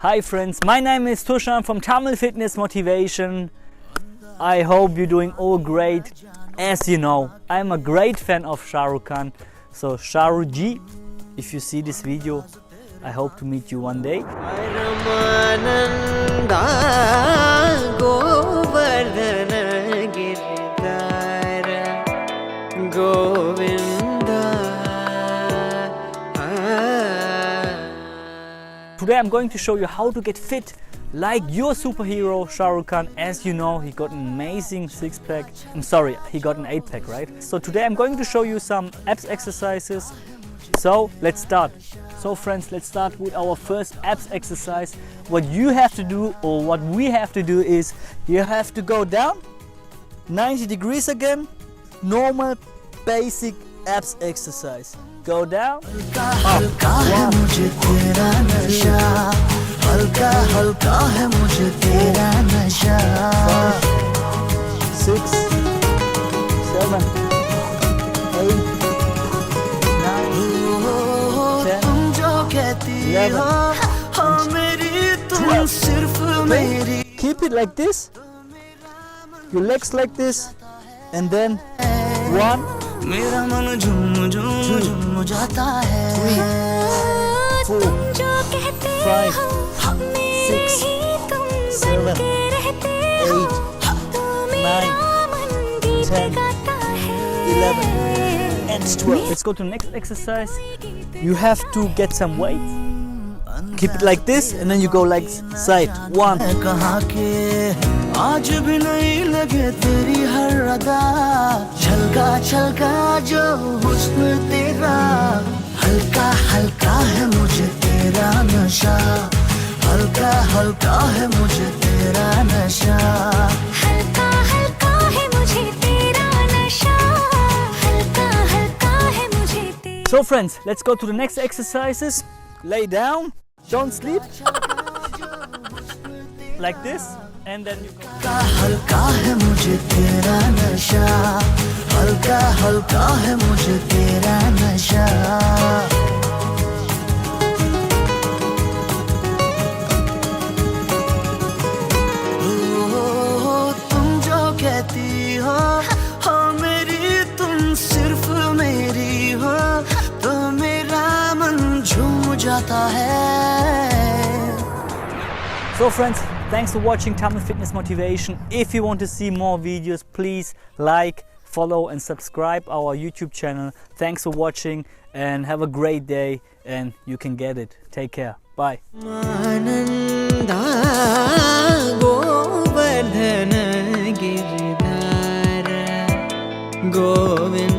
Hi friends, my name is Ghoshal from Tamilfitnessmotivation. I hope you're doing all great. As you know, I'm a great fan of Shahrukhkhan. So Shahrukh ji, if you see this video, I hope to meet you one day. Today I'm going to show you how to get fit like your superhero Shahrukhkhan. As you know, he got an amazing six-pack. I'm sorry, he got an 8-pack, right? So today I'm going to show you some abs exercises. So let's start. So friends, let's start with our first abs exercise. What you have to do, or what we have to do, is you have to go down 90 degrees again. Normal basic abs exercise. Go down, up, 1, 2, 6, 7, 8, 9, 10, 11, 12. Keep it like this, your legs like this, and then 1, 2, 3, 4, 5, 6, 7, 8, 9, 10, 11, and 12. Let's go to the next exercise. You have to get some weight. Keep it like this, and then you go like side. 1. आज भी नहीं लगे तेरी हर अदा छलका छलका जो हुस्न तेरा हल्का हल्का है मुझे तेरा नशा हल्का हल्का है मुझे तेरा नशा हल्का हल्का है मुझे तेरा नशा हल्का हल्का है मुझे तेरा. So friends, let's go to the next exercises. Lay down, don't sleep, like this. And then you go. हल्का है मुझे तेरा नशा हल्का हल्का है मुझे तेरा नशा तुम जो कहती हो मेरी तुम सिर्फ मेरी हो तो मेरा मन झूम जाता है. So friends, thanks for watching Tamil Fitness Motivation. If you want to see more videos, please like, follow and subscribe our YouTube channel. Thanks for watching and have a great day, and you can get it. Take care. Bye. Govind